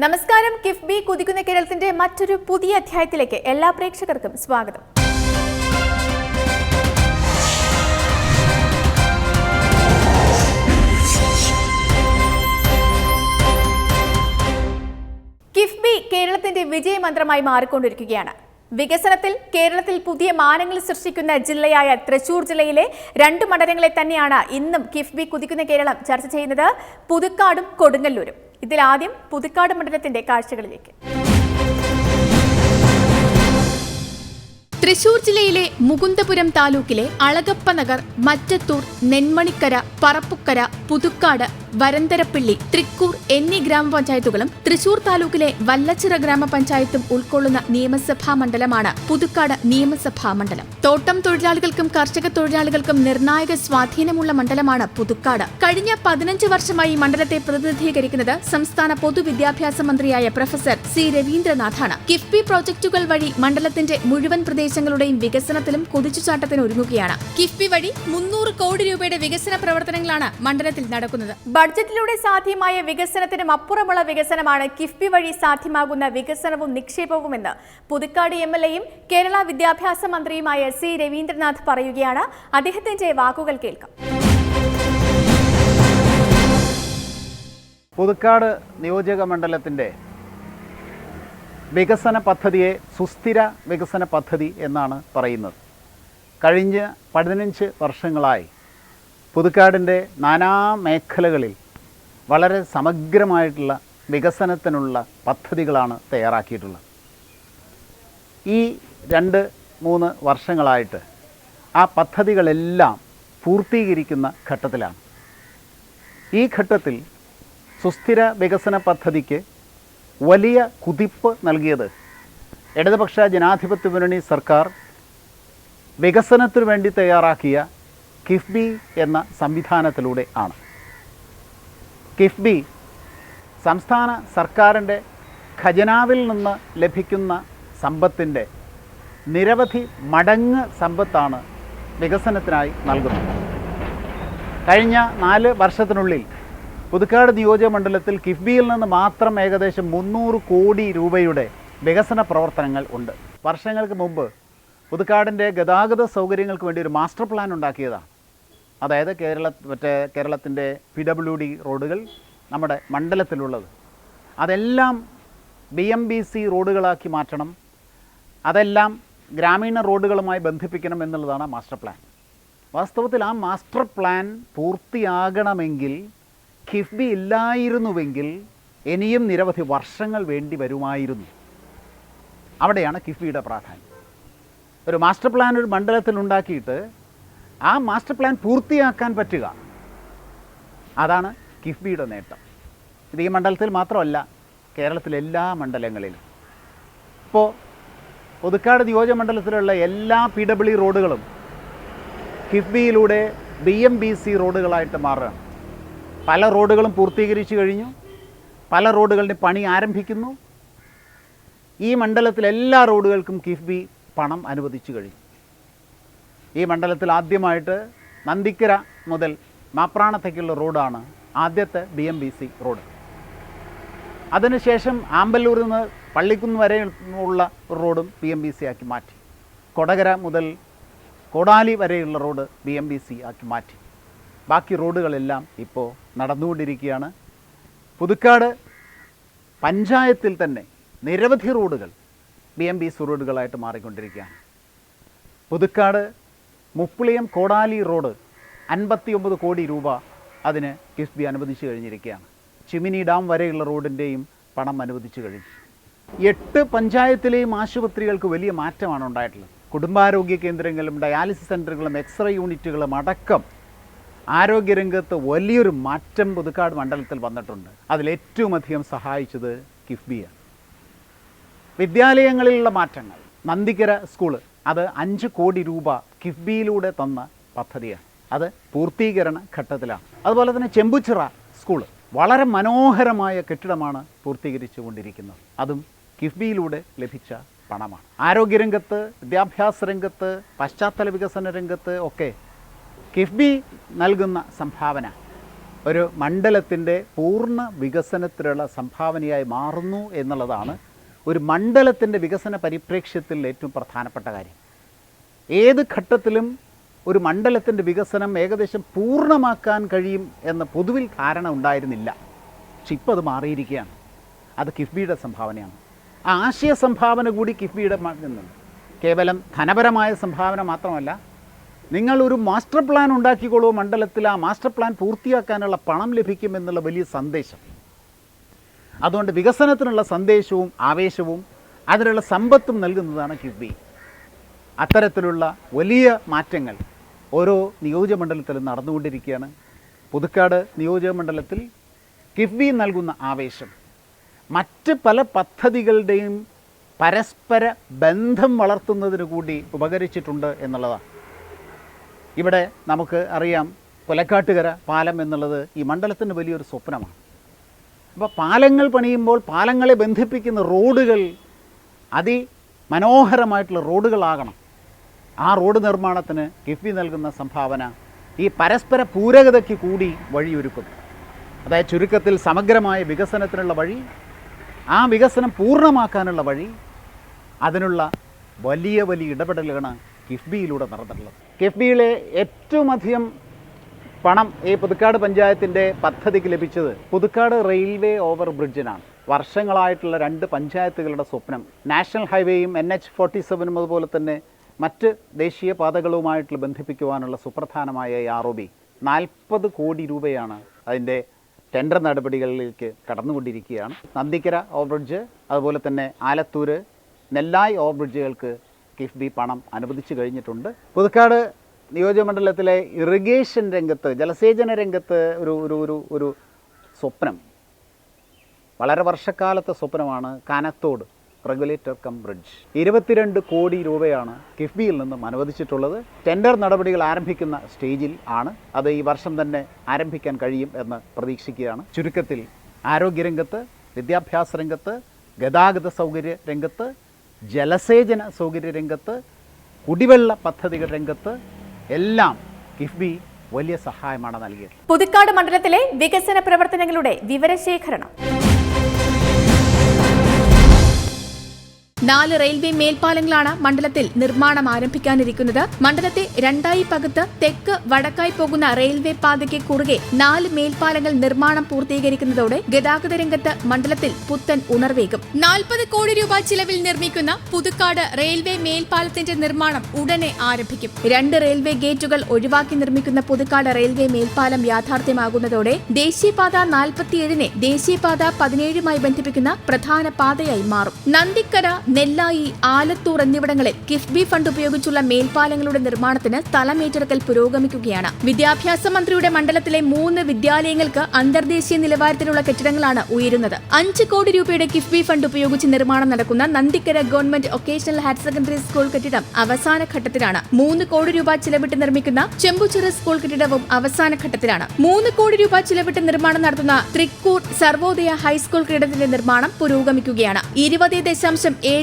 നമസ്കാരം. കിഫ്ബി കുതിക്കുന്ന കേരളത്തിന്റെ മറ്റൊരു പുതിയ അധ്യായത്തിലേക്ക് എല്ലാ പ്രേക്ഷകർക്കും സ്വാഗതം. കിഫ്ബി കേരളത്തിന്റെ വിജയമന്ത്രമായി മാറിക്കൊണ്ടിരിക്കുകയാണ്. വികസനത്തിൽ കേരളത്തിൽ പുതിയ മാനങ്ങൾ സൃഷ്ടിക്കുന്ന ജില്ലയായ തൃശൂർ ജില്ലയിലെ 2 മണ്ഡലങ്ങളെ തന്നെയാണ് ഇന്നും കിഫ്ബി കുതിക്കുന്ന കേരളം ചർച്ച ചെയ്യുന്നത്, പുതുക്കാടും കൊടുങ്ങല്ലൂരും. ഇതിലാദ്യം പുതുക്കാട് മണ്ഡലത്തിന്റെ കാഴ്ചകളിലേക്ക്. തൃശൂർ ജില്ലയിലെ മുകുന്ദപുരം താലൂക്കിലെ അളഗപ്പ നഗർ, മറ്റത്തൂർ, നെന്മണിക്കര, പറപ്പുക്കര, പുതുക്കാട്, വരന്തരപ്പിള്ളി, തൃക്കൂർ എന്നീ ഗ്രാമപഞ്ചായത്തുകളും തൃശൂർ താലൂക്കിലെ വല്ലച്ചിറ ഗ്രാമപഞ്ചായത്തും ഉൾക്കൊള്ളുന്ന നിയമസഭാ മണ്ഡലമാണ് പുതുക്കാട് നിയമസഭാ മണ്ഡലം. തോട്ടം തൊഴിലാളികൾക്കും കർഷക തൊഴിലാളികൾക്കും നിർണായക സ്വാധീനമുള്ള മണ്ഡലമാണ് പുതുക്കാട്. കഴിഞ്ഞ 15 വർഷമായി മണ്ഡലത്തെ പ്രതിനിധീകരിക്കുന്നത് സംസ്ഥാന പൊതുവിദ്യാഭ്യാസ മന്ത്രിയായ പ്രൊഫസർ സി രവീന്ദ്രനാഥാണ്. കിഫ്ബി പ്രോജക്ടുകൾ വഴി മണ്ഡലത്തിന്റെ മുഴുവൻ പ്രദേശങ്ങളുടെയും വികസനത്തിലും കുതിച്ചുചാട്ടത്തിന് ഒരുങ്ങുകയാണ്. കിഫ്ബി വഴി 300 കോടി രൂപയുടെ വികസന പ്രവർത്തനങ്ങളാണ് മണ്ഡലത്തിൽ നടക്കുന്നത്. ബഡ്ജറ്റിലൂടെ സാധ്യമായ വികസനത്തിനും അപ്പുറമുള്ള വികസനമാണ് കിഫ്ബി വഴി സാധ്യമാകുന്ന വികസനവും നിക്ഷേപവുമെന്ന് പുതുക്കാട് MLAയും കേരള വിദ്യാഭ്യാസ മന്ത്രിയുമായ സി രവീന്ദ്രനാഥ് പറയുകയാണ്. അദ്ദേഹത്തിന്റെ വാക്കുകൾ കേൾക്കാം. പുതുക്കാട് നിയോജക മണ്ഡലത്തിൻ്റെ വികസന പദ്ധതിയെ സുസ്ഥിര വികസന പദ്ധതി എന്നാണ് പറയുന്നത്. കഴിഞ്ഞ 15 വർഷങ്ങളായി പുതുക്കാടിൻ്റെ നാനാ മേഖലകളിൽ വളരെ സമഗ്രമായിട്ടുള്ള വികസനത്തിനുള്ള പദ്ധതികളാണ് തയ്യാറാക്കിയിട്ടുള്ളത്. ഈ 2-3 വർഷങ്ങളായിട്ട് ആ പദ്ധതികളെല്ലാം പൂർത്തീകരിക്കുന്ന ഘട്ടത്തിലാണ്. ഈ ഘട്ടത്തിൽ സുസ്ഥിര വികസന പദ്ധതിക്ക് വലിയ കുതിപ്പ് നൽകിയത് ഇടതുപക്ഷ ജനാധിപത്യ മുന്നണി സർക്കാർ വികസനത്തിനു വേണ്ടി തയ്യാറാക്കിയ കിഫ്ബി എന്ന സംവിധാനത്തിലൂടെ ആണ്. കിഫ്ബി സംസ്ഥാന സർക്കാരിൻ്റെ ഖജനാവിൽ നിന്ന് ലഭിക്കുന്ന സമ്പത്തിൻ്റെ നിരവധി മടങ്ങ് സമ്പത്താണ് വികസനത്തിനായി നൽകുന്നത്. കഴിഞ്ഞ 4 വർഷത്തിനുള്ളിൽ പുതുക്കാട് നിയോജക മണ്ഡലത്തിൽ കിഫ്ബിയിൽ നിന്ന് മാത്രം ഏകദേശം 300 കോടി രൂപയുടെ വികസന പ്രവർത്തനങ്ങൾ ഉണ്ട്. വർഷങ്ങൾക്ക് മുമ്പ് പുതുക്കാടിൻ്റെ ഗതാഗത സൗകര്യങ്ങൾക്ക് വേണ്ടി ഒരു മാസ്റ്റർ പ്ലാൻ ഉണ്ടാക്കിയതാണ്. അതായത് കേരളത്തിൻ്റെ PWD റോഡുകൾ നമ്മുടെ മണ്ഡലത്തിലുള്ളത് അതെല്ലാം BMBC റോഡുകളാക്കി മാറ്റണം, അതെല്ലാം ഗ്രാമീണ റോഡുകളുമായി ബന്ധിപ്പിക്കണം എന്നുള്ളതാണ് മാസ്റ്റർ പ്ലാൻ. വാസ്തവത്തിൽ ആ മാസ്റ്റർ പ്ലാൻ പൂർത്തിയാകണമെങ്കിൽ കിഫ്ബി ഇല്ലായിരുന്നുവെങ്കിൽ ഇനിയും നിരവധി വർഷങ്ങൾ വേണ്ടി വരുമായിരുന്നു. അവിടെയാണ് കിഫ്ബിയുടെ പ്രാധാന്യം. ഒരു മാസ്റ്റർ പ്ലാൻ ഒരു മണ്ഡലത്തിൽ ഉണ്ടാക്കിയിട്ട് ആ മാസ്റ്റർ പ്ലാൻ പൂർത്തിയാക്കാൻ പറ്റുക, അതാണ് കിഫ്ബിയുടെ നേട്ടം. ഇത് ഈ മണ്ഡലത്തിൽ മാത്രമല്ല, കേരളത്തിലെ എല്ലാ മണ്ഡലങ്ങളിലും. ഇപ്പോൾ പുതുക്കാട് നിയോജക മണ്ഡലത്തിലുള്ള എല്ലാ PWD റോഡുകളും കിഫ്ബിയിലൂടെ BMBC റോഡുകളായിട്ട് മാറുകയാണ്. പല റോഡുകളും പൂർത്തീകരിച്ചു കഴിഞ്ഞു, പല റോഡുകളുടെ പണി ആരംഭിക്കുന്നു. ഈ മണ്ഡലത്തിലെ എല്ലാ റോഡുകൾക്കും കിഫ്ബി പണം അനുവദിച്ചു കഴിഞ്ഞു. ഈ മണ്ഡലത്തിൽ ആദ്യമായിട്ട് നന്ദിക്കര മുതൽ മാപ്രാണത്തേക്കുള്ള റോഡാണ് ആദ്യത്തെ BMBC റോഡ്. അതിനുശേഷം ആമ്പല്ലൂരിൽ നിന്ന് പള്ളിക്കുന്ന് വരെ ഉള്ള റോഡും BMBC ആക്കി മാറ്റി. കൊടകര മുതൽ കോടാലി വരെയുള്ള റോഡ് BMBC ആക്കി മാറ്റി. ബാക്കി റോഡുകളെല്ലാം ഇപ്പോൾ നടന്നുകൊണ്ടിരിക്കുകയാണ്. പുതുക്കാട് പഞ്ചായത്തിൽ തന്നെ നിരവധി റോഡുകൾ BMBC റോഡുകളായിട്ട് മാറിക്കൊണ്ടിരിക്കുകയാണ്. പുതുക്കാട് മുപ്പിളിയം കോടാലി റോഡ് 59 കോടി രൂപ അതിന് കിഫ്ബി അനുവദിച്ചു കഴിഞ്ഞിരിക്കുകയാണ്. ചിമിനി ഡാം വരെയുള്ള റോഡിൻ്റെയും പണം അനുവദിച്ചു കഴിഞ്ഞു. 8 പഞ്ചായത്തിലെയും ആശുപത്രികൾക്ക് വലിയ മാറ്റമാണ് ഉണ്ടായിട്ടുള്ളത്. കുടുംബാരോഗ്യ കേന്ദ്രങ്ങളും ഡയാലിസിസ് സെൻ്ററുകളും എക്സ്റേ യൂണിറ്റുകളും അടക്കം ആരോഗ്യരംഗത്ത് വലിയൊരു മാറ്റം പുതുക്കാട് മണ്ഡലത്തിൽ വന്നിട്ടുണ്ട്. അതിലേറ്റവും അധികം സഹായിച്ചത് കിഫ്ബിയാണ്. വിദ്യാലയങ്ങളിലുള്ള മാറ്റങ്ങൾ, നന്ദിക്കര സ്കൂള് അത് 5 കോടി രൂപ കിഫ്ബിയിലൂടെ തന്ന പദ്ധതിയാണ്. അത് പൂർത്തീകരണ ഘട്ടത്തിലാണ്. അതുപോലെ തന്നെ ചെമ്പുച്ചിറ സ്കൂള് വളരെ മനോഹരമായ കെട്ടിടമാണ് പൂർത്തീകരിച്ചു കൊണ്ടിരിക്കുന്നത്. അതും കിഫ്ബിയിലൂടെ ലഭിച്ച പണമാണ്. ആരോഗ്യരംഗത്ത്, വിദ്യാഭ്യാസ രംഗത്ത്, പശ്ചാത്തല വികസന രംഗത്ത് ഒക്കെ കിഫ്ബി നൽകുന്ന സംഭാവന ഒരു മണ്ഡലത്തിൻ്റെ പൂർണ്ണ വികസനത്തിലുള്ള സംഭാവനയായി മാറുന്നു എന്നുള്ളതാണ് ഒരു മണ്ഡലത്തിൻ്റെ വികസന പരിപ്രേക്ഷ്യത്തിൽ ഏറ്റവും പ്രധാനപ്പെട്ട കാര്യം. ഏത് ഘട്ടത്തിലും ഒരു മണ്ഡലത്തിൻ്റെ വികസനം ഏകദേശം പൂർണ്ണമാക്കാൻ കഴിയും എന്ന പൊതുവിൽ ധാരണ ഉണ്ടായിരുന്നില്ല. പക്ഷെ ഇപ്പോൾ അത് മാറിയിരിക്കുകയാണ്. അത് കിഫ്ബിയുടെ സംഭാവനയാണ്. ആ ആശയ സംഭാവന കൂടി കിഫ്ബിയുടെ നിന്നുണ്ട്. കേവലം ധനപരമായ സംഭാവന മാത്രമല്ല, നിങ്ങളൊരു മാസ്റ്റർ പ്ലാൻ ഉണ്ടാക്കിക്കോളൂ, മണ്ഡലത്തിൽ ആ മാസ്റ്റർ പ്ലാൻ പൂർത്തിയാക്കാനുള്ള പണം ലഭിക്കുമെന്നുള്ള വലിയ സന്ദേശം. അതുകൊണ്ട് വികസനത്തിനുള്ള സന്ദേശവും ആവേശവും അതിനുള്ള സമ്പത്തും നൽകുന്നതാണ് കിഫ്ബി. അത്തരത്തിലുള്ള വലിയ മാറ്റങ്ങൾ ഓരോ നിയോജകമണ്ഡലത്തിലും നടന്നുകൊണ്ടിരിക്കുകയാണ്. പുതുക്കാട് നിയോജകമണ്ഡലത്തിൽ കിഫ്ബി നൽകുന്ന ആവേശം മറ്റ് പല പദ്ധതികളുടെയും പരസ്പര ബന്ധം വളർത്തുന്നതിന് കൂടി ഉപകരിച്ചിട്ടുണ്ട് എന്നുള്ളതാണ്. ഇവിടെ നമുക്ക് അറിയാം, കൊലക്കാട്ടുകര പാലം എന്നുള്ളത് ഈ മണ്ഡലത്തിൻ്റെ വലിയൊരു സ്വപ്നമാണ്. അപ്പോൾ പാലങ്ങൾ പണിയുമ്പോൾ പാലങ്ങളെ ബന്ധിപ്പിക്കുന്ന റോഡുകൾ അതിമനോഹരമായിട്ടുള്ള റോഡുകളാകണം. ആ റോഡ് നിർമ്മാണത്തിന് കിഫ്ബി നൽകുന്ന സംഭാവന ഈ പരസ്പര പൂരകതയ്ക്ക് കൂടി വഴിയൊരുക്കുന്നു. അതായത് ചുരുക്കത്തിൽ സമഗ്രമായ വികസനത്തിനുള്ള വഴി, ആ വികസനം പൂർണ്ണമാക്കാനുള്ള വഴി, അതിനുള്ള വലിയ വലിയ ഇടപെടലുകളാണ് കിഫ്ബിയിലൂടെ നടന്നിട്ടുള്ളത്. കിഫ്ബിയിലെ ഏറ്റവും അധികം പണം ഈ പുതുക്കാട് പഞ്ചായത്തിൻ്റെ പദ്ധതിക്ക് ലഭിച്ചത് പുതുക്കാട് റെയിൽവേ ഓവർ ബ്രിഡ്ജിനാണ്. വർഷങ്ങളായിട്ടുള്ള 2 പഞ്ചായത്തുകളുടെ സ്വപ്നം, നാഷണൽ ഹൈവേയും NH-47 അതുപോലെ തന്നെ മറ്റ് ദേശീയ പാതകളുമായിട്ട് ബന്ധിപ്പിക്കുവാനുള്ള സുപ്രധാനമായ ഈ ROB 40 കോടി രൂപയാണ് അതിൻ്റെ ടെൻഡർ നടപടികളിലേക്ക് കടന്നുകൊണ്ടിരിക്കുകയാണ്. നന്ദിക്കര ഓവർ ബ്രിഡ്ജ് അതുപോലെ തന്നെ ആലത്തൂർ നെല്ലായി ഓവർ ബ്രിഡ്ജുകൾക്ക് കിഫ്ബി പണം അനുവദിച്ചു കഴിഞ്ഞിട്ടുണ്ട്. പുതുക്കാട് നിയോജകമണ്ഡലത്തിലെ ഇറിഗേഷൻ രംഗത്ത്, ജലസേചന രംഗത്ത് ഒരു സ്വപ്നം, വളരെ വർഷക്കാലത്തെ സ്വപ്നമാണ് കാനത്തോട് റെഗുലേറ്റർ കം ബ്രിഡ്ജ്. 22 കോടി രൂപയാണ് കിഫ്ബിയിൽ നിന്നും അനുവദിച്ചിട്ടുള്ളത്. ടെൻഡർ നടപടികൾ ആരംഭിക്കുന്ന സ്റ്റേജിൽ ആണ്. അത് ഈ വർഷം തന്നെ ആരംഭിക്കാൻ കഴിയും എന്ന് പ്രതീക്ഷിക്കുകയാണ്. ചുരുക്കത്തിൽ ആരോഗ്യരംഗത്ത്, വിദ്യാഭ്യാസ രംഗത്ത്, ഗതാഗത സൗകര്യ രംഗത്ത്, ജലസേചന സൗകര്യ രംഗത്ത്, കുടിവെള്ള പദ്ധതികൾ രംഗത്ത് എല്ലാം കിഫ്ബി വലിയ സഹായമാണ് നൽകിയത്. പുതുക്കാട് മണ്ഡലത്തിലെ വികസന പ്രവർത്തനങ്ങളുടെ വിവരശേഖരണം. 4 റെയിൽവേ മേൽപ്പാലങ്ങളാണ് മണ്ഡലത്തിൽ നിർമ്മാണം ആരംഭിക്കാനിരിക്കുന്നത്. മണ്ഡലത്തെ 2ആയി പകുത്ത് തെക്ക് വടക്കായി പോകുന്ന റെയിൽവേ പാതയ്ക്ക് കുറുകെ 4 മേൽപ്പാലങ്ങൾ നിർമ്മാണം പൂർത്തീകരിക്കുന്നതോടെ ഗതാഗത രംഗത്ത് മണ്ഡലത്തിൽ പുത്തൻ ഉണർവേകും. 40 കോടി രൂപ ചിലവിൽ നിർമ്മിക്കുന്ന പുതുക്കാട് റെയിൽവേ മേൽപ്പാലത്തിന്റെ നിർമ്മാണം ഉടനെ ആരംഭിക്കും. 2 റെയിൽവേ ഗേറ്റുകൾ ഒഴിവാക്കി നിർമ്മിക്കുന്ന പുതുക്കാട് റെയിൽവേ മേൽപ്പാലം യാഥാർത്ഥ്യമാകുന്നതോടെ ദേശീയപാത 47-നെ ദേശീയപാത 17-മായി ബന്ധിപ്പിക്കുന്ന പ്രധാന പാതയായി മാറും. നന്ദിക്കര, നെല്ലായി, ആലത്തൂർ എന്നിവിടങ്ങളിൽ കിഫ്ബി ഫണ്ട് ഉപയോഗിച്ചുള്ള മേൽപ്പാലങ്ങളുടെ നിർമ്മാണത്തിന് സ്ഥലമേറ്റെടുക്കൽ പുരോഗമിക്കുകയാണ്. വിദ്യാഭ്യാസ മന്ത്രിയുടെ മണ്ഡലത്തിലെ 3 വിദ്യാലയങ്ങൾക്ക് അന്തർദേശീയ നിലവാരത്തിലുള്ള കെട്ടിടങ്ങളാണ് ഉയരുന്നത്. 5 കോടി രൂപയുടെ കിഫ്ബി ഫണ്ട് ഉപയോഗിച്ച് നിർമ്മാണം നടക്കുന്ന Nandikkara government vocational higher Secondary school കെട്ടിടം അവസാന ഘട്ടത്തിലാണ്. 3 കോടി രൂപ ചിലവിട്ട് നിർമ്മിക്കുന്ന ചെമ്പുച്ചിറ സ്കൂൾ കെട്ടിടവും അവസാന ഘട്ടത്തിലാണ്. 3 കോടി രൂപ ചിലവിട്ട് നിർമ്മാണം നടത്തുന്ന തൃക്കൂർ സർവോദയ ഹൈസ്കൂൾ കെട്ടിടത്തിന്റെ നിർമ്മാണം പുരോഗമിക്കുകയാണ്. 20.78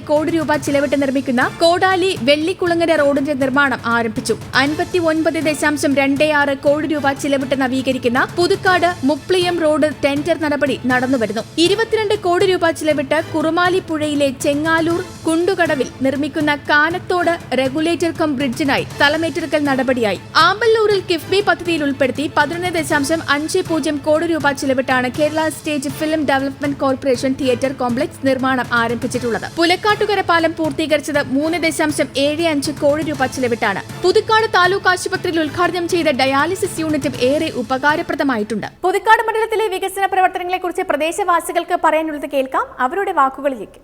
കോടി രൂപ ചിലവിട്ട് നിർമ്മിക്കുന്ന കോടാലി വെള്ളിക്കുളങ്ങര റോഡിന്റെ നിർമ്മാണം ആരംഭിച്ചു. 59.26 കോടി രൂപ ചിലവിട്ട് നവീകരിക്കുന്ന പുതുക്കാട് മുപ്ലിയം റോഡ് ടെൻഡർ നടപടി നടന്നുവരുന്നു. 22 കോടി രൂപ ചിലവിട്ട് കുറുമാലിപ്പുഴയിലെ ചെങ്ങാലൂർ കുണ്ടുകടവിൽ നിർമ്മിക്കുന്ന കാനത്തോട് റെഗുലേറ്റർ കം ബ്രിഡ്ജിനായി സ്ഥലമേറ്റെടുക്കൽ നടപടിയായി. ആമ്പല്ലൂരിൽ കിഫ്ബി പദ്ധതിയിൽ ഉൾപ്പെടുത്തി 11.50 കോടി രൂപ ചിലവിട്ടാണ് Kerala State Film Development Corporation theatre complex നിർമ്മാണം ആരംഭിച്ചിട്ടുള്ളത്. പുലക്കാട്ടുകര പാലം പൂർത്തീകരിച്ചത് 3.75 കോടി രൂപ ചിലവിട്ടാണ്. പുതുക്കാട് താലൂക്ക് ആശുപത്രിയിൽ ഉദ്ഘാടനം ചെയ്ത ഡയാലിസിസ് യൂണിറ്റും ഏറെ ഉപകാരപ്രദമായിട്ടുണ്ട്. പുതുക്കാട് മണ്ഡലത്തിലെ വികസന പ്രവർത്തനങ്ങളെക്കുറിച്ച് പ്രദേശവാസികൾക്ക് പറയാനുള്ളത് കേൾക്കാം, അവരുടെ വാക്കുകളിലേക്ക്.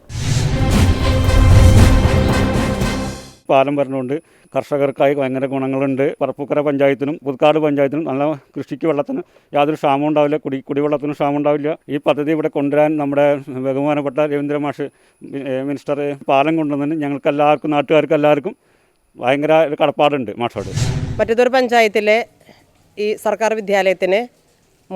പാലം വരുന്നതുകൊണ്ട് കർഷകർക്കായി ഭയങ്കര ഗുണങ്ങളുണ്ട്. പറപ്പൂക്കര പഞ്ചായത്തിനും പുതുക്കാട് പഞ്ചായത്തിനും നല്ല കൃഷിക്ക് വെള്ളത്തിന് യാതൊരു ക്ഷാമം ഉണ്ടാവില്ല, കുടിവെള്ളത്തിന് ക്ഷാമം ഉണ്ടാവില്ല. ഈ പദ്ധതി ഇവിടെ കൊണ്ടുവരാൻ നമ്മുടെ ബഹുമാനപ്പെട്ട രവീന്ദ്ര മാഷ് മിനിസ്റ്റർ പാലം കൊണ്ടുവന്നതിന് ഞങ്ങൾക്കെല്ലാവർക്കും, നാട്ടുകാർക്ക് എല്ലാവർക്കും ഭയങ്കര ഒരു കടപ്പാടുണ്ട് മാഷോട്. മറ്റത്തൂർ പഞ്ചായത്തിലെ ഈ സർക്കാർ വിദ്യാലയത്തിന്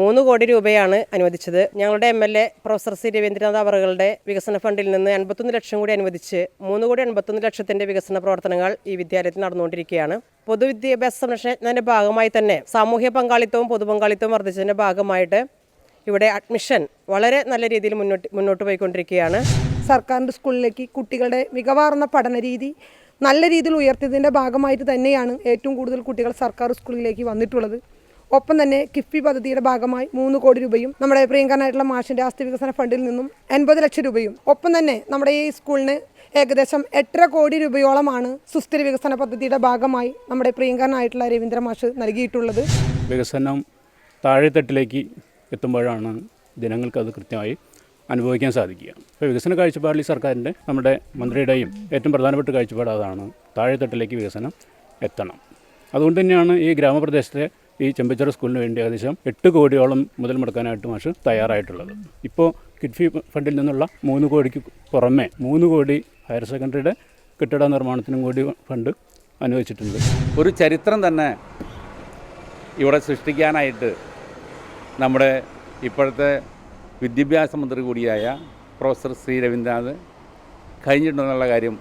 3 കോടി രൂപയാണ് അനുവദിച്ചത്. ഞങ്ങളുടെ MLA പ്രൊഫസർ സി രവീന്ദ്രനാഥ് അവറുകളുടെ വികസന ഫണ്ടിൽ നിന്ന് 51 ലക്ഷം കൂടി അനുവദിച്ച് 3,51,00,000 വികസന പ്രവർത്തനങ്ങൾ ഈ വിദ്യാലയത്തിൽ നടന്നുകൊണ്ടിരിക്കുകയാണ്. പൊതുവിദ്യാഭ്യാസ സംരക്ഷണത്തിൻ്റെ ഭാഗമായി തന്നെ സാമൂഹ്യ പങ്കാളിത്തവും പൊതുപങ്കാളിത്തവും വർദ്ധിച്ചതിൻ്റെ ഭാഗമായിട്ട് ഇവിടെ അഡ്മിഷൻ വളരെ നല്ല രീതിയിൽ മുന്നോട്ട് പോയിക്കൊണ്ടിരിക്കുകയാണ്. സർക്കാരിൻ്റെ സ്കൂളിലേക്ക് കുട്ടികളുടെ മികവാർന്ന പഠന രീതി നല്ല രീതിയിൽ ഉയർത്തിയതിൻ്റെ ഭാഗമായിട്ട് തന്നെയാണ് ഏറ്റവും കൂടുതൽ കുട്ടികൾ സർക്കാർ സ്കൂളിലേക്ക് വന്നിട്ടുള്ളത്. ഒപ്പം തന്നെ കിഫ്ബി പദ്ധതിയുടെ ഭാഗമായി 3 കോടി രൂപയും നമ്മുടെ പ്രിയങ്കരനായിട്ടുള്ള മാഷിൻ്റെ ആസ്തി വികസന ഫണ്ടിൽ നിന്നും 80 ലക്ഷം രൂപയും ഒപ്പം തന്നെ നമ്മുടെ ഈ സ്കൂളിന് ഏകദേശം 8.5 കോടി രൂപയോളമാണ് സുസ്ഥിര വികസന പദ്ധതിയുടെ ഭാഗമായി നമ്മുടെ പ്രിയങ്കരനായിട്ടുള്ള രവീന്ദ്ര മാഷ് നൽകിയിട്ടുള്ളത്. വികസനം താഴെത്തട്ടിലേക്ക് എത്തുമ്പോഴാണ് ജനങ്ങൾക്കത് കൃത്യമായി അനുഭവിക്കാൻ സാധിക്കുക. ഇപ്പോൾ വികസന കാഴ്ചപ്പാടിൽ സർക്കാരിൻ്റെ നമ്മുടെ മന്ത്രിയുടെയും ഏറ്റവും പ്രധാനപ്പെട്ട കാഴ്ചപ്പാട് അതാണ്. താഴെത്തട്ടിലേക്ക് വികസനം എത്തണം. അതുകൊണ്ട് തന്നെയാണ് ഈ ഗ്രാമപ്രദേശത്തെ ഈ ചെമ്പച്ചിറ സ്കൂളിന് വേണ്ടി ഏകദേശം 8 കോടിയോളം മുതൽ മുടക്കാനായിട്ട് മാഷ് തയ്യാറായിട്ടുള്ളത്. ഇപ്പോൾ കിഡ്ഫി ഫണ്ടിൽ നിന്നുള്ള 3 കോടിക്ക് പുറമെ 3 കോടി ഹയർ സെക്കൻഡറിയുടെ കെട്ടിട നിർമ്മാണത്തിനും കൂടി ഫണ്ട് അനുവദിച്ചിട്ടുണ്ട്. ഒരു ചരിത്രം തന്നെ ഇവിടെ സൃഷ്ടിക്കാനായിട്ട് നമ്മുടെ ഇപ്പോഴത്തെ വിദ്യാഭ്യാസ മന്ത്രി കൂടിയായ പ്രൊഫസർ സി രവീന്ദ്രനാഥ് കഴിഞ്ഞിട്ടുണ്ടെന്നുള്ള കാര്യം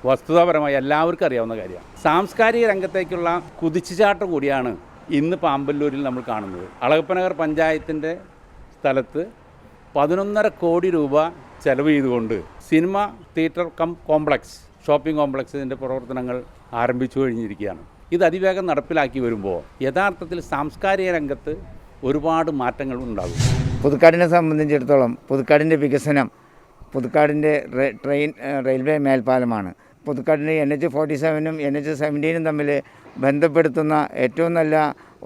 വസ്തുതാപരമായി എല്ലാവർക്കും അറിയാവുന്ന കാര്യമാണ്. സാംസ്കാരിക രംഗത്തേക്കുള്ള കുതിച്ചുചാട്ടം കൂടിയാണ് ഇന്ന് പാമ്പല്ലൂരിൽ നമ്മൾ കാണുന്നത്. അളഗപ്പനഗർ പഞ്ചായത്തിൻ്റെ സ്ഥലത്ത് 11.5 കോടി രൂപ ചെലവ് ചെയ്തുകൊണ്ട് സിനിമ തിയേറ്റർ കോംപ്ലക്സ് ഷോപ്പിംഗ് കോംപ്ലക്സിൻ്റെ പ്രവർത്തനങ്ങൾ ആരംഭിച്ചു കഴിഞ്ഞിരിക്കുകയാണ്. ഇത് അതിവേഗം നടപ്പിലാക്കി വരുമ്പോൾ യഥാർത്ഥത്തിൽ സാംസ്കാരിക രംഗത്ത് ഒരുപാട് മാറ്റങ്ങൾ ഉണ്ടാകും. പുതുക്കാടിനെ സംബന്ധിച്ചിടത്തോളം പുതുക്കാടിൻ്റെ വികസനം പുതുക്കാടിൻ്റെ റെയിൽവേ മേൽപ്പാലമാണ്. പുതുക്കാടിൻ്റെ NH47-ഉം NH17-ഉം തമ്മിൽ ബന്ധപ്പെടുത്തുന്ന ഏറ്റവും നല്ല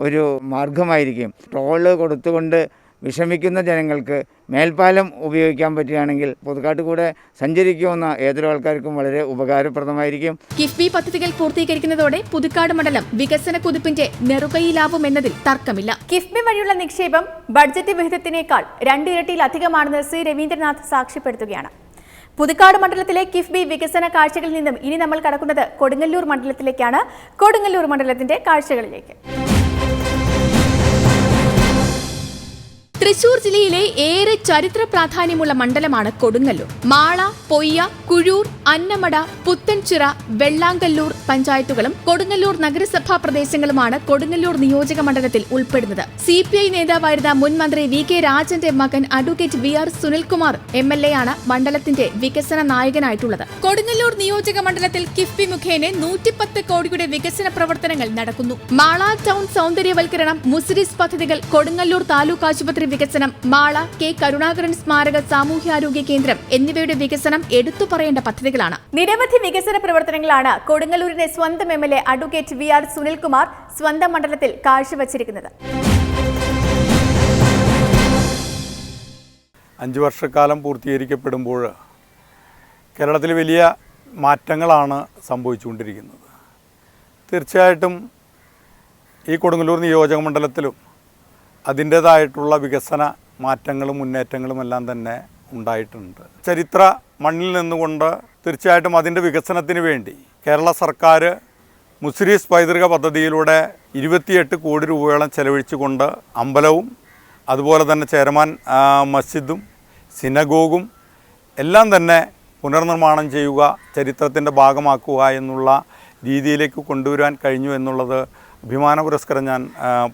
ഒരു മാർഗമായിരിക്കും. ടോള് കൊടുത്തുകൊണ്ട് വിഷമിക്കുന്ന ജനങ്ങൾക്ക് മേൽപ്പാലം ഉപയോഗിക്കാൻ പറ്റുകയാണെങ്കിൽ പുതുക്കാട്ട് കൂടെ സഞ്ചരിക്കുന്ന ഏതൊരു ആൾക്കാർക്കും വളരെ ഉപകാരപ്രദമായിരിക്കും. കിഫ്ബി പദ്ധതികൾ പൂർത്തീകരിക്കുന്നതോടെ പുതുക്കാട് മണ്ഡലം വികസന കുതിപ്പിന്റെ നെറുകയിലാവുമെന്നതിൽ തർക്കമില്ല. കിഫ്ബി വഴിയുള്ള നിക്ഷേപം ബഡ്ജറ്റ് വിഹിതത്തിനേക്കാൾ 2 ഇരട്ടിയിലധികമാണെന്ന് സി രവീന്ദ്രനാഥ് സാക്ഷ്യപ്പെടുത്തുകയാണ്. പുതുക്കാട് മണ്ഡലത്തിലെ കിഫ്ബി വികസന കാഴ്ചകളിൽ നിന്നും ഇനി നമ്മൾ കടക്കുന്നത് കൊടുങ്ങല്ലൂർ മണ്ഡലത്തിലേക്കാണ്. കൊടുങ്ങല്ലൂർ മണ്ഡലത്തിന്റെ കാഴ്ചകളിലേക്ക്. തൃശൂർ ജില്ലയിലെ ഏറെ ചരിത്ര പ്രാധാന്യമുള്ള മണ്ഡലമാണ് കൊടുങ്ങല്ലൂർ. മാള, പൊയ്യ, കുഴൂർ, അന്നമട, പുത്തൻചിറ, വെള്ളാങ്കല്ലൂർ പഞ്ചായത്തുകളും കൊടുങ്ങല്ലൂർ നഗരസഭാ പ്രദേശങ്ങളുമാണ് കൊടുങ്ങല്ലൂർ നിയോജക മണ്ഡലത്തിൽ ഉൾപ്പെടുന്നത്. CPI നേതാവായിരുന്ന മുൻ മന്ത്രി VK രാജന്റെ മകൻ അഡ്വക്കേറ്റ് VR സുനിൽകുമാർ MLA ആണ് മണ്ഡലത്തിന്റെ വികസന നായകനായിട്ടുള്ളത്. കൊടുങ്ങല്ലൂർ നിയോജക മണ്ഡലത്തിൽ കിഫ്ബി മുഖേന 110 കോടിയുടെ വികസന പ്രവർത്തനങ്ങൾ നടക്കുന്നു. മാള ടൗൺ സൗന്ദര്യവൽക്കരണം, മുസിരിസ് പദ്ധതികൾ, കൊടുങ്ങല്ലൂർ താലൂക്ക് ആശുപത്രി വികസനം, മാള K കരുണാകരൻ സ്മാരക സാമൂഹ്യാരോഗ്യ കേന്ദ്രം എന്നിവയുടെ വികസനം എടുത്തു പറയേണ്ട പദ്ധതികളാണ്. നിരവധി വികസന പ്രവർത്തനങ്ങളാണ് കൊടുങ്ങല്ലൂരിന്റെ സ്വന്തം MLA അഡ്വക്കേറ്റ് VR സുനിൽകുമാർ സ്വന്തം മണ്ഡലത്തിൽ കാഴ്ചവച്ചിരിക്കുന്നത്. 5 വർഷക്കാലം പൂർത്തീകരിക്കപ്പെടുമ്പോൾ കേരളത്തിൽ വലിയ മാറ്റങ്ങളാണ് സംഭവിച്ചുകൊണ്ടിരിക്കുന്നത്. തീർച്ചയായിട്ടും ഈ കൊടുങ്ങല്ലൂർ നിയോജക മണ്ഡലത്തിലും അതിൻ്റേതായിട്ടുള്ള വികസന മാറ്റങ്ങളും മുന്നേറ്റങ്ങളും എല്ലാം തന്നെ ഉണ്ടായിട്ടുണ്ട്. ചരിത്ര മണ്ണിൽ നിന്നുകൊണ്ട് തീർച്ചയായിട്ടും അതിൻ്റെ വികസനത്തിന് വേണ്ടി കേരള സർക്കാർ മുസിരീസ് പൈതൃക പദ്ധതിയിലൂടെ 28 കോടി രൂപയോളം ചെലവഴിച്ചുകൊണ്ട് അമ്പലവും അതുപോലെ തന്നെ ചേരമാൻ മസ്ജിദും സിനഗോഗും എല്ലാം തന്നെ പുനർനിർമ്മാണം ചെയ്യുക, ചരിത്രത്തിൻ്റെ ഭാഗമാക്കുക എന്നുള്ള രീതിയിലേക്ക് കൊണ്ടുവരാൻ കഴിഞ്ഞു എന്നുള്ളത് അഭിമാനപുരസ്സരം ഞാൻ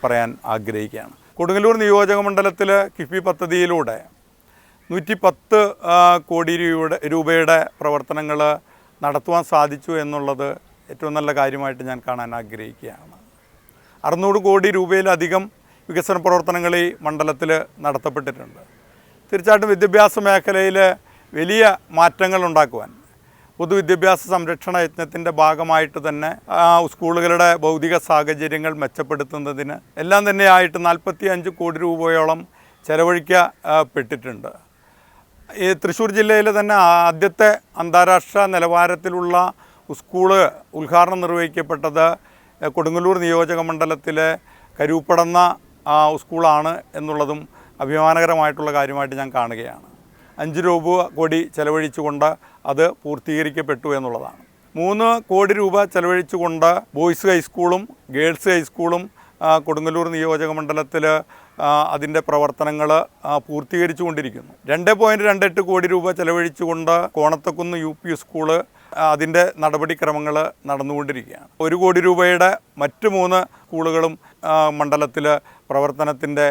പറയാൻ ആഗ്രഹിക്കുകയാണ്. കൊടുങ്ങല്ലൂർ നിയോജക മണ്ഡലത്തിൽ കിഫ്ബി പദ്ധതിയിലൂടെ 110 കോടി രൂപയുടെ പ്രവർത്തനങ്ങൾ നടത്തുവാൻ സാധിച്ചു എന്നുള്ളത് ഏറ്റവും നല്ല കാര്യമായിട്ട് ഞാൻ കാണാൻ ആഗ്രഹിക്കുകയാണ്. 600 കോടി രൂപയിലധികം വികസന പ്രവർത്തനങ്ങൾ ഈ മണ്ഡലത്തിൽ നടത്തപ്പെട്ടിട്ടുണ്ട്. തീർച്ചയായിട്ടും വിദ്യാഭ്യാസ മേഖലയിൽ വലിയ മാറ്റങ്ങൾ ഉണ്ടാക്കുവാൻ പൊതുവിദ്യാഭ്യാസ സംരക്ഷണ യജ്ഞത്തിൻ്റെ ഭാഗമായിട്ട് തന്നെ സ്കൂളുകളുടെ ഭൗതിക സാഹചര്യങ്ങൾ മെച്ചപ്പെടുത്തുന്നതിന് എല്ലാം തന്നെയായിട്ട് 45 കോടി രൂപയോളം ചെലവഴിക്കപ്പെട്ടിട്ടുണ്ട്. ഈ തൃശ്ശൂർ ജില്ലയിലെ തന്നെ ആദ്യത്തെ അന്താരാഷ്ട്ര നിലവാരത്തിലുള്ള സ്കൂള് ഉദ്ഘാടനം നിർവഹിക്കപ്പെട്ടത് കൊടുങ്ങല്ലൂർ നിയോജക മണ്ഡലത്തിലെ കരൂപ്പടന്ന സ്കൂളാണ് എന്നുള്ളതും അഭിമാനകരമായിട്ടുള്ള കാര്യമായിട്ട് ഞാൻ കാണുകയാണ്. 5 കോടി ചെലവഴിച്ചുകൊണ്ട് അത് പൂർത്തീകരിക്കപ്പെട്ടു എന്നുള്ളതാണ്. 3 കോടി രൂപ ചെലവഴിച്ചുകൊണ്ട് ബോയ്സ് ഹൈസ്കൂളും ഗേൾസ് ഹൈസ്കൂളും കൊടുങ്ങല്ലൂർ നിയോജക മണ്ഡലത്തിൽ അതിൻ്റെ പ്രവർത്തനങ്ങൾ പൂർത്തീകരിച്ചു കൊണ്ടിരിക്കുന്നു. 2.28 കോടി രൂപ ചെലവഴിച്ചുകൊണ്ട് കോണത്തക്കുന്ന് UP സ്കൂള് അതിൻ്റെ നടപടിക്രമങ്ങൾ നടന്നുകൊണ്ടിരിക്കുകയാണ്. 1 കോടി രൂപയുടെ മറ്റ് 3 സ്കൂളുകളും മണ്ഡലത്തിൽ പ്രവർത്തനത്തിൻ്റെ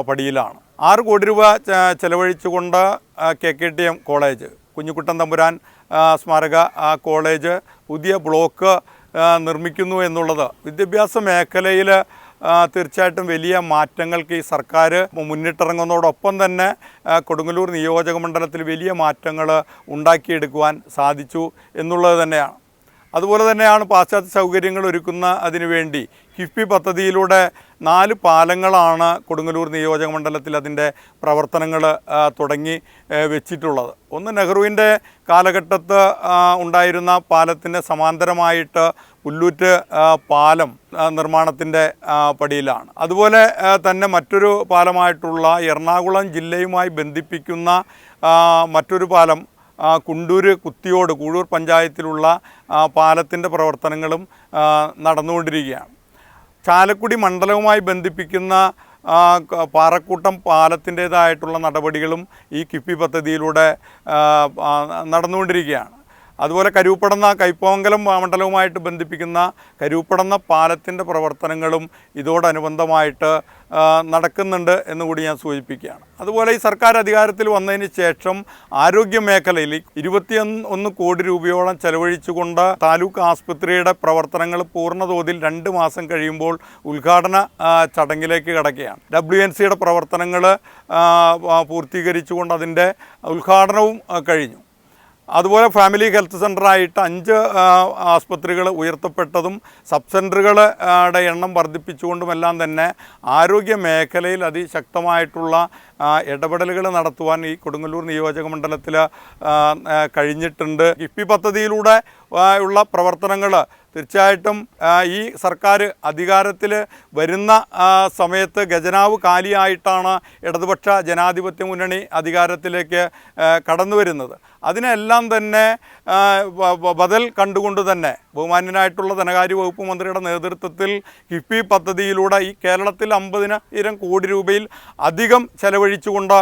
പടിയിലാണ്. 6 കോടി രൂപ ചെലവഴിച്ചുകൊണ്ട് KKTM കോളേജ്, കുഞ്ഞിക്കുട്ടൻ തമ്പുരാൻ സ്മാരക കോളേജ് പുതിയ ബ്ലോക്ക് നിർമ്മിക്കുന്നു എന്നുള്ളത് വിദ്യാഭ്യാസ മേഖലയിൽ തീർച്ചയായിട്ടും വലിയ മാറ്റങ്ങൾക്ക് ഈ സർക്കാർ മുന്നിട്ടിറങ്ങുന്നതോടൊപ്പം തന്നെ കൊടുങ്ങല്ലൂർ നിയോജക മണ്ഡലത്തിൽ വലിയ മാറ്റങ്ങൾ ഉണ്ടാക്കിയെടുക്കുവാൻ സാധിച്ചു എന്നുള്ളത് തന്നെയാണ്. അതുപോലെ തന്നെയാണ് പാശ്ചാത്യ സൗകര്യങ്ങൾ ഒരുക്കുന്ന അതിനുവേണ്ടി കിഫ്ബി പദ്ധതിയിലൂടെ 4 പാലങ്ങളാണ് കൊടുങ്ങല്ലൂർ നിയോജക മണ്ഡലത്തിൽ അതിൻ്റെ പ്രവർത്തനങ്ങൾ തുടങ്ങി വെച്ചിട്ടുള്ളത്. ഒന്ന് നെഹ്റുവിൻ്റെ കാലഘട്ടത്ത് ഉണ്ടായിരുന്ന പാലത്തിൻ്റെ സമാന്തരമായിട്ട് പുല്ലൂറ്റ് പാലം നിർമ്മാണത്തിൻ്റെ പടിയിലാണ്. അതുപോലെ തന്നെ മറ്റൊരു പാലമായിട്ടുള്ള എറണാകുളം ജില്ലയുമായി ബന്ധിപ്പിക്കുന്ന മറ്റൊരു പാലം കുണ്ടൂര് കുത്തിയോട് കൂഴൂർ പഞ്ചായത്തിലുള്ള പാലത്തിൻ്റെ പ്രവർത്തനങ്ങളും നടന്നുകൊണ്ടിരിക്കുകയാണ്. ചാലക്കുടി മണ്ഡലവുമായി ബന്ധിപ്പിക്കുന്ന പാറക്കൂട്ടം പാലത്തിൻ്റേതായിട്ടുള്ള നടപടികളും ഈ കിഫ്ബി പദ്ധതിയിലൂടെ നടന്നുകൊണ്ടിരിക്കുകയാണ്. അതുപോലെ കരൂപ്പടന്ന കൈപ്പോങ്കലം മണ്ഡലവുമായിട്ട് ബന്ധിപ്പിക്കുന്ന കരൂപ്പടന്ന പാലത്തിൻ്റെ പ്രവർത്തനങ്ങളും ഇതോടനുബന്ധമായിട്ട് നടക്കുന്നുണ്ട് എന്നുകൂടി ഞാൻ സൂചിപ്പിക്കുകയാണ്. അതുപോലെ ഈ സർക്കാർ അധികാരത്തിൽ വന്നതിന് ശേഷം ആരോഗ്യ മേഖലയിൽ 21 കോടി രൂപയോളം ചെലവഴിച്ചുകൊണ്ട് താലൂക്ക് ആസ്പത്രിയുടെ പ്രവർത്തനങ്ങൾ പൂർണ്ണതോതിൽ 2 മാസം കഴിയുമ്പോൾ ഉദ്ഘാടന ചടങ്ങിലേക്ക് കടക്കുകയാണ്. WNCയുടെ പ്രവർത്തനങ്ങൾ പൂർത്തീകരിച്ചുകൊണ്ട് അതിൻ്റെ ഉദ്ഘാടനവും കഴിഞ്ഞു. അതുപോലെ ഫാമിലി ഹെൽത്ത് സെൻ്ററായിട്ട് 5 ആസ്പത്രികൾ ഉയർത്തപ്പെട്ടതും സബ് സെൻ്ററുകളുടെ എണ്ണം വർദ്ധിപ്പിച്ചുകൊണ്ടുമെല്ലാം തന്നെ ആരോഗ്യ മേഖലയിൽ അതിശക്തമായിട്ടുള്ള ഇടപെടലുകൾ നടത്തുവാൻ ഈ കൊടുങ്ങല്ലൂർ നിയോജക മണ്ഡലത്തിൽ കഴിഞ്ഞിട്ടുണ്ട്. കിഫ്ബി പദ്ധതിയിലൂടെ ഉള്ള പ്രവർത്തനങ്ങൾ തീർച്ചയായിട്ടും ഈ സർക്കാർ അധികാരത്തിൽ വരുന്ന സമയത്ത് ഖജനാവ് കാലിയായിട്ടാണ് ഇടതുപക്ഷ ജനാധിപത്യ മുന്നണി അധികാരത്തിലേക്ക് കടന്നു വരുന്നത്. അതിനെല്ലാം തന്നെ ബദൽ കണ്ടുകൊണ്ട് തന്നെ ബഹുമാന്യനായിട്ടുള്ള ധനകാര്യ വകുപ്പ് മന്ത്രിയുടെ നേതൃത്വത്തിൽ കിഫ്ബി പദ്ധതിയിലൂടെ ഈ കേരളത്തിൽ 50,000 കോടി രൂപയിൽ അധികം ചെലവഴിച്ചുകൊണ്ട്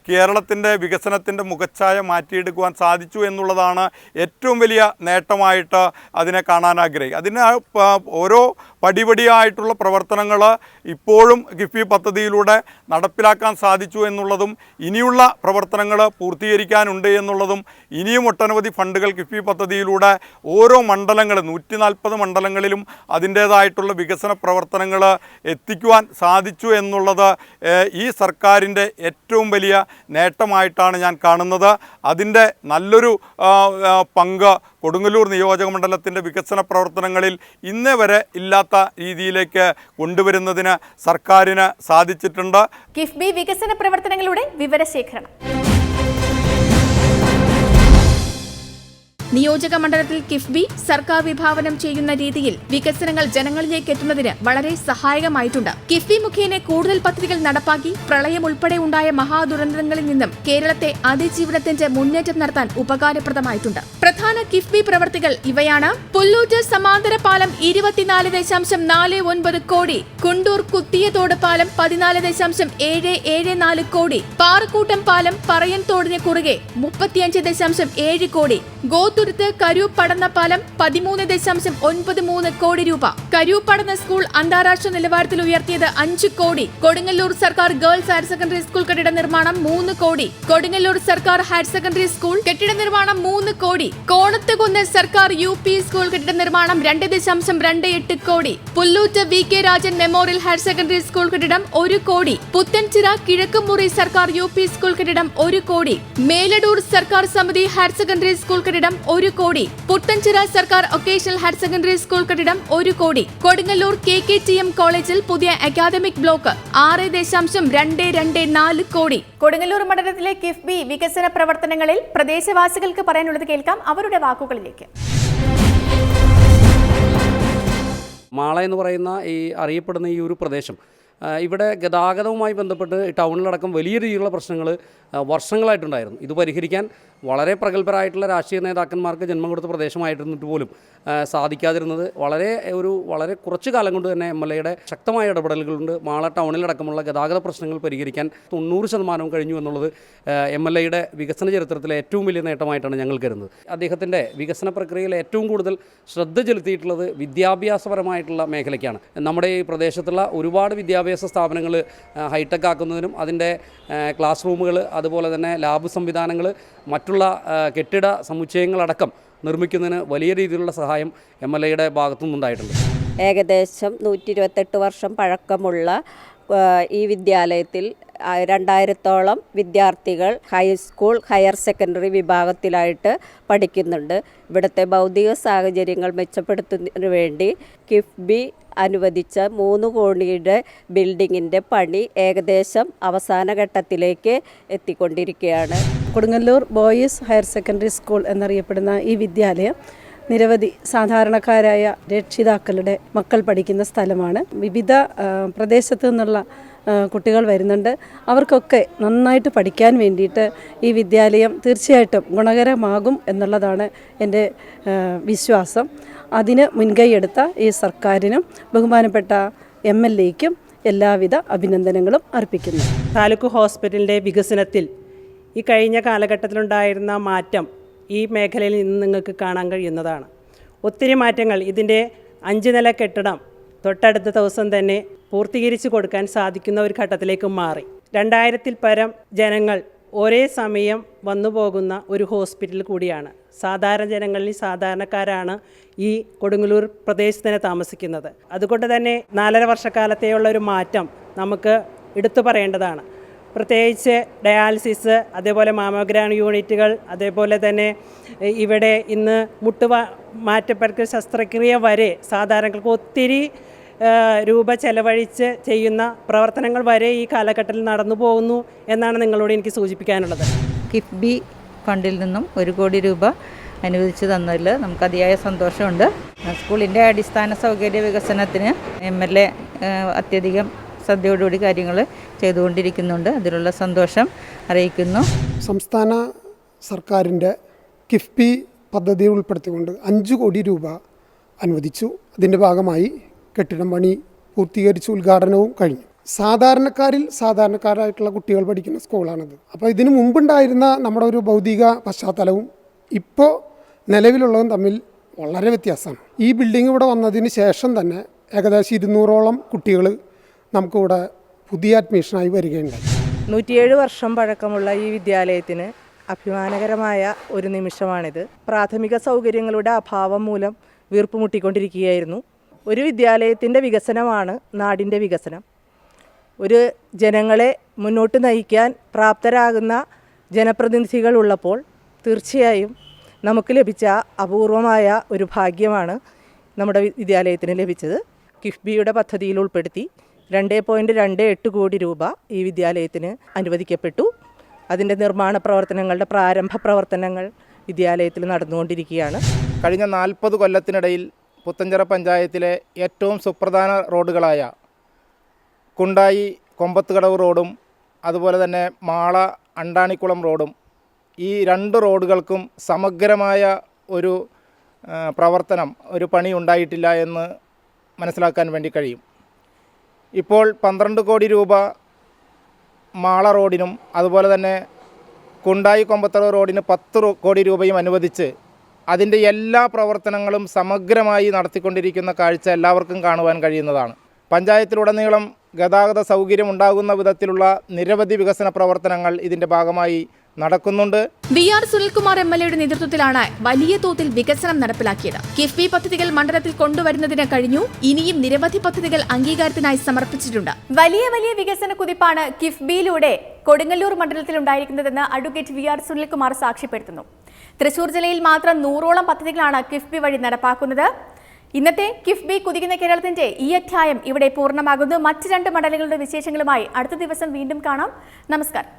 കേരളത്തിൻ്റെ വികസനത്തിൻ്റെ മുഖച്ഛായ മാറ്റിയെടുക്കുവാൻ സാധിച്ചു എന്നുള്ളതാണ് ഏറ്റവും വലിയ നേട്ടമായിട്ട് അതിനെ കാണാൻ ആഗ്രഹിക്കുക. അതിന് ഓരോ പടിപടിയായിട്ടുള്ള പ്രവർത്തനങ്ങൾ ഇപ്പോഴും കിഫ്ബി പദ്ധതിയിലൂടെ നടപ്പിലാക്കാൻ സാധിച്ചു എന്നുള്ളതും ഇനിയുള്ള പ്രവർത്തനങ്ങൾ പൂർത്തീകരിക്കാനുണ്ട് എന്നുള്ളതും ഇനിയും ഒട്ടനവധി ഫണ്ടുകൾ കിഫ്ബി പദ്ധതിയിലൂടെ ഓരോ മണ്ഡലങ്ങളും 140 മണ്ഡലങ്ങളിലും അതിൻ്റേതായിട്ടുള്ള വികസന പ്രവർത്തനങ്ങൾ എത്തിക്കുവാൻ സാധിച്ചു എന്നുള്ളത് ഈ സർക്കാരിൻ്റെ ഏറ്റവും വലിയ നേട്ടമായിട്ടാണ് ഞാൻ കാണുന്നത്. അതിൻ്റെ നല്ലൊരു പങ്ക് കൊടുങ്ങല്ലൂർ നിയോജക മണ്ഡലത്തിൻ്റെ വികസന പ്രവർത്തനങ്ങളിൽ ഇന്നേ വരെ ഇല്ലാത്ത രീതിയിലേക്ക് കൊണ്ടുവരുന്നതിന് സർക്കാരിന് സാധിച്ചിട്ടുണ്ട്. കിഫ്ബി വികസന പ്രവർത്തനങ്ങളുടെ വിവരശേഖരണം. നിയോജക മണ്ഡലത്തിൽ കിഫ്ബി സർക്കാർ വിഭാവനം ചെയ്യുന്ന രീതിയിൽ വികസനങ്ങൾ ജനങ്ങളിലേക്ക് എത്തുന്നതിന് വളരെ സഹായകമായിട്ടുണ്ട്. കിഫ്ബി മുഖേന കൂടുതൽ പദ്ധതികൾ നടപ്പാക്കി പ്രളയം ഉൾപ്പെടെ ഉണ്ടായ മഹാദുരന്തങ്ങളിൽ നിന്നും കേരളത്തെ അതിജീവനത്തിന്റെ മുന്നേറ്റം നടത്താൻ ഉപകാരപ്രദമായിട്ടുണ്ട്. പ്രധാന കിഫ്ബി പ്രവർത്തികൾ ഇവയാണ്: പുല്ലൂറ്റ് സമാന്തര പാലം 24.49 കോടി, കുണ്ടൂർ കുത്തിയതോട് പാലം 14.774 കോടി, പാറക്കൂട്ടം പാലം പറയൻ തോടിന് കുറുകെ 35.7 കോടി, ഗോതുരുത്ത് കരൂപ്പടന്ന പാലം 13.93 കോടി രൂപ, കരൂപ്പടന്ന സ്കൂൾ അന്താരാഷ്ട്ര നിലവാരത്തിൽ ഉയർത്തിയത് 5 കോടി, കൊടുങ്ങല്ലൂർ സർക്കാർ ഗേൾസ് ഹയർ സെക്കൻഡറി സ്കൂൾ കെട്ടിട നിർമ്മാണം 3 കോടി, കൊടുങ്ങല്ലൂർ സർക്കാർ ഹയർ സെക്കൻഡറി സ്കൂൾ കെട്ടിട നിർമ്മാണം 3 കോടി, കോണത്തുകുന്ന് സർക്കാർ UP സ്കൂൾ കെട്ടിട നിർമ്മാണം 2.28 കോടി, Pullut VK Rajan memorial higher Secondary school കെട്ടിടം 1 കോടി, പുത്തൻചിറ കിഴക്കുമുറി സർക്കാർ UP സ്കൂൾ കെട്ടിടം 1 കോടി, മേലടൂർ സർക്കാർ സമിതി ഹയർ സെക്കൻഡറി സ്കൂൾ കെട്ടിടം 1 കോടി, പുത്തൻചിറ സർക്കാർ വൊക്കേഷണൽ ഹയർ സെക്കൻഡറി സ്കൂൾ കെട്ടിടം 1 കോടി, കൊടുങ്ങല്ലൂർ KKTM കോളേജിൽ പുതിയ അക്കാദമിക് ബ്ലോക്ക് 6.224 കോടി. കൊടുങ്ങല്ലൂർ മണ്ഡലത്തിലെ കിഫ്ബി വികസന പ്രവർത്തനങ്ങളിൽ പ്രദേശവാസികൾക്ക് പറയാനുള്ളത് കേൾക്കാം അവരുടെ വാക്കുകളിലേക്ക്. മാള എന്ന് പറയുന്ന ഈ അറിയപ്പെടുന്ന ഈ ഒരു പ്രദേശം ഇവിടെ ഗതാഗതവുമായി ബന്ധപ്പെട്ട് ടൗണിലടക്കം വലിയ രീതിയിലുള്ള പ്രശ്നങ്ങൾ വർഷങ്ങളായിട്ടുണ്ടായിരുന്നു. ഇത് പരിഹരിക്കാൻ വളരെ പ്രഗത്ഭരായിട്ടുള്ള രാഷ്ട്രീയ നേതാക്കന്മാർക്ക് ജന്മം കൊടുത്ത പ്രദേശമായിരുന്നിട്ട് പോലും സാധിക്കാതിരുന്നത് വളരെ കുറച്ച് കാലം കൊണ്ട് തന്നെ MLAയുടെ ശക്തമായ ഇടപെടലുകളുണ്ട്. മാള ടൗണിലടക്കമുള്ള ഗതാഗത പ്രശ്നങ്ങൾ പരിഹരിക്കാൻ 90% കഴിഞ്ഞു എന്നുള്ളത് MLAയുടെ വികസന ചരിത്രത്തിലെ ഏറ്റവും വലിയ നേട്ടമായിട്ടാണ് ഞങ്ങൾ കരുതുന്നത്. അദ്ദേഹത്തിൻ്റെ വികസന പ്രക്രിയയിൽ ഏറ്റവും കൂടുതൽ ശ്രദ്ധ ചെലുത്തിയിട്ടുള്ളത് വിദ്യാഭ്യാസപരമായിട്ടുള്ള മേഖലയ്ക്കാണ്. നമ്മുടെ ഈ പ്രദേശത്തുള്ള ഒരുപാട് വിദ്യാഭ്യാസ സ്ഥാപനങ്ങൾ ഹൈടെക് ആക്കുന്നതിനും അതിൻ്റെ ക്ലാസ് റൂമുകൾ, അതുപോലെ തന്നെ ലാബ് സംവിധാനങ്ങൾ, മറ്റുള്ള കെട്ടിട സമുച്ചയങ്ങളടക്കം നിർമ്മിക്കുന്നതിന് വലിയ രീതിയിലുള്ള സഹായം MLAയുടെ ഭാഗത്തുനിന്നുണ്ടായിട്ടുണ്ട്. ഏകദേശം 128 വർഷം പഴക്കമുള്ള ഈ വിദ്യാലയത്തിൽ 2000-ഓളം വിദ്യാർത്ഥികൾ ഹൈസ്കൂൾ, ഹയർ സെക്കൻഡറി വിഭാഗത്തിലായിട്ട് പഠിക്കുന്നുണ്ട്. ഇവിടുത്തെ ഭൗതിക സാഹചര്യങ്ങൾ മെച്ചപ്പെടുത്തുന്നതിന് വേണ്ടി കിഫ്ബി അനുവദിച്ച 3 കോടിയുടെ ബിൽഡിങ്ങിൻ്റെ പണി ഏകദേശം അവസാന ഘട്ടത്തിലേക്ക് എത്തിക്കൊണ്ടിരിക്കുകയാണ്. Kodungallur Boys Higher Secondary School എന്നറിയപ്പെടുന്ന ഈ വിദ്യാലയം നിരവധി സാധാരണക്കാരായ രക്ഷിതാക്കളുടെ മക്കൾ പഠിക്കുന്ന സ്ഥലമാണ്. വിവിധ പ്രദേശത്തു നിന്നുള്ള കുട്ടികൾ വരുന്നുണ്ട്. അവർക്കൊക്കെ നന്നായിട്ട് പഠിക്കാൻ വേണ്ടിയിട്ട് ഈ വിദ്യാലയം തീർച്ചയായിട്ടും ഗുണകരമാകും എന്നുള്ളതാണ് എൻ്റെ വിശ്വാസം. അതിന് മുൻകൈയെടുത്ത ഈ സർക്കാരിനും ബഹുമാനപ്പെട്ട MLAയ്ക്കും എല്ലാവിധ അഭിനന്ദനങ്ങളും അർപ്പിക്കുന്നു. താലൂക്ക് ഹോസ്പിറ്റലിൻ്റെ വികസനത്തിൽ ഈ കഴിഞ്ഞ കാലഘട്ടത്തിലുണ്ടായിരുന്ന മാറ്റം ഈ മേഖലയിൽ നിന്ന് നിങ്ങൾക്ക് കാണാൻ കഴിയുന്നതാണ്. ഒത്തിരി മാറ്റങ്ങൾ. ഇതിൻ്റെ 5 നില കെട്ടിടം തൊട്ടടുത്ത ദിവസം തന്നെ പൂർത്തീകരിച്ചു കൊടുക്കാൻ സാധിക്കുന്ന ഒരു ഘട്ടത്തിലേക്ക് മാറി. 2000-ൽ പരം ജനങ്ങൾ ഒരേ സമയം വന്നു പോകുന്ന ഒരു ഹോസ്പിറ്റൽ കൂടിയാണ്. സാധാരണ ജനങ്ങളിൽ സാധാരണക്കാരാണ് ഈ കൊടുങ്ങല്ലൂർ പ്രദേശത്ത് തന്നെ താമസിക്കുന്നത്. അതുകൊണ്ട് തന്നെ 4.5 വർഷക്കാലത്തെയുള്ള ഒരു മാറ്റം നമുക്ക് എടുത്തു പറയേണ്ടതാണ്. പ്രത്യേകിച്ച് ഡയാലിസിസ്, അതേപോലെ മാമോഗ്രാം യൂണിറ്റുകൾ, അതേപോലെ തന്നെ ഇവിടെ ഇന്ന് മാറ്റപ്പെടുന്ന ശസ്ത്രക്രിയ വരെ സാധാരണക്കാർക്ക് ഒത്തിരി രൂപ ചെലവഴിച്ച് ചെയ്യുന്ന പ്രവർത്തനങ്ങൾ വരെ ഈ കാലഘട്ടത്തിൽ നടന്നു പോകുന്നു എന്നാണ് നിങ്ങളോട് എനിക്ക് സൂചിപ്പിക്കാനുള്ളത്. കിഫ്ബി ഫണ്ടിൽ നിന്നും 1 കോടി രൂപ അനുവദിച്ചു തന്നതിൽ നമുക്ക് അതിയായ സന്തോഷമുണ്ട്. സ്കൂളിൻ്റെ അടിസ്ഥാന സൗകര്യ വികസനത്തിന് MLA അത്യധികം ശ്രദ്ധയോടുകൂടി കാര്യങ്ങൾ ചെയ്തുകൊണ്ടിരിക്കുന്നുണ്ട്. അതിലുള്ള സന്തോഷം അറിയിക്കുന്നു. സംസ്ഥാന സർക്കാരിൻ്റെ കിഫ്ബി പദ്ധതി ഉൾപ്പെടുത്തിക്കൊണ്ട് 5 കോടി രൂപ അനുവദിച്ചു. അതിൻ്റെ ഭാഗമായി കെട്ടിടം പണി പൂർത്തീകരിച്ച് ഉദ്ഘാടനവും കഴിഞ്ഞു. സാധാരണക്കാരായിട്ടുള്ള കുട്ടികൾ പഠിക്കുന്ന സ്കൂളാണിത്. അപ്പോൾ ഇതിനു മുമ്പുണ്ടായിരുന്ന നമ്മുടെ ഒരു ഭൗതിക പശ്ചാത്തലവും ഇപ്പോൾ നിലവിലുള്ളതും തമ്മിൽ വളരെ വ്യത്യാസമാണ്. ഈ ബിൽഡിംഗ് ഇവിടെ വന്നതിന് ശേഷം തന്നെ ഏകദേശം 200ഓളം കുട്ടികൾ നമുക്കിവിടെ പുതിയ അഡ്മിഷനായി വരികയുണ്ടായി. 107 വർഷം പഴക്കമുള്ള ഈ വിദ്യാലയത്തിന് അഭിമാനകരമായ ഒരു നിമിഷമാണിത്. പ്രാഥമിക സൗകര്യങ്ങളുടെ അഭാവം മൂലം വീർപ്പുമുട്ടിക്കൊണ്ടിരിക്കുകയായിരുന്നു. ഒരു വിദ്യാലയത്തിൻ്റെ വികസനമാണ് നാടിൻ്റെ വികസനം. ഒരു ജനങ്ങളെ മുന്നോട്ട് നയിക്കാൻ പ്രാപ്തരാകുന്ന ജനപ്രതിനിധികൾ ഉള്ളപ്പോൾ തീർച്ചയായും നമുക്ക് ലഭിച്ച അപൂർവമായ ഒരു ഭാഗ്യമാണ് നമ്മുടെ വിദ്യാലയത്തിന് ലഭിച്ചത്. കിഫ്ബിയുടെ പദ്ധതിയിൽ ഉൾപ്പെടുത്തി 2.28 കോടി രൂപ ഈ വിദ്യാലയത്തിന് അനുവദിക്കപ്പെട്ടു. അതിൻ്റെ നിർമ്മാണ പ്രവർത്തനങ്ങളുടെ പ്രാരംഭ പ്രവർത്തനങ്ങൾ വിദ്യാലയത്തിൽ നടന്നുകൊണ്ടിരിക്കുകയാണ്. കഴിഞ്ഞ 40 കൊല്ലത്തിനിടയിൽ പുത്തഞ്ചിറ പഞ്ചായത്തിലെ ഏറ്റവും സുപ്രധാന റോഡുകളായ കുണ്ടായി കൊമ്പത്തുകടവ് റോഡും അതുപോലെ തന്നെ മാള അണ്ടാണിക്കുളം റോഡും, ഈ 2 റോഡുകൾക്കും സമഗ്രമായ ഒരു പ്രവർത്തനം, ഒരു പണി ഉണ്ടായിട്ടില്ല എന്ന് മനസ്സിലാക്കാൻ വേണ്ടി കഴിയും. ഇപ്പോൾ 12 കോടി രൂപ മാള റോഡിനും അതുപോലെ തന്നെ കുണ്ടായി കൊമ്പത്തറ റോഡിന് 10 കോടി രൂപയും അനുവദിച്ച് അതിൻ്റെ എല്ലാ പ്രവർത്തനങ്ങളും സമഗ്രമായി നടത്തിക്കൊണ്ടിരിക്കുന്ന കാഴ്ച എല്ലാവർക്കും കാണുവാൻ കഴിയുന്നതാണ്. പഞ്ചായത്തിലുടനീളം ഗതാഗത സൗകര്യം ഉണ്ടാകുന്ന വിധത്തിലുള്ള നിരവധി വികസന പ്രവർത്തനങ്ങൾ ഇതിൻ്റെ ഭാഗമായി നടക്കുന്നുണ്ട്. VR സുനിൽകുമാർ MLAയുടെ നേതൃത്വത്തിലാണ് വലിയ തോതിൽ വികസനം നടപ്പിലാക്കിയത്. കിഫ്ബി പദ്ധതികൾ മണ്ഡലത്തിൽ കൊണ്ടുവരുന്നതിന് കഴിഞ്ഞു. ഇനിയും നിരവധി പദ്ധതികൾ അംഗീകാരത്തിനായി സമർപ്പിച്ചിട്ടുണ്ട്. വലിയ വികസന കുതിപ്പാണ് കിഫ്ബിയിലൂടെ കൊടുങ്ങല്ലൂർ മണ്ഡലത്തിൽ ഉണ്ടായിരിക്കുന്നതെന്ന് അഡ്വക്കേറ്റ് VR സുനിൽകുമാർ സാക്ഷ്യപ്പെടുത്തുന്നു. തൃശൂർ ജില്ലയിൽ മാത്രം 100ഓളം പദ്ധതികളാണ് കിഫ്ബി വഴി നടപ്പാക്കുന്നത്. ഇന്നത്തെ കിഫ്ബി കുതിക്കുന്ന കേരളത്തിന്റെ ഈ അധ്യായം ഇവിടെ പൂർണ്ണമാകുന്നു. മറ്റ് 2 മണ്ഡലങ്ങളുടെ വിശേഷങ്ങളുമായി അടുത്ത ദിവസം വീണ്ടും കാണാം. നമസ്കാരം.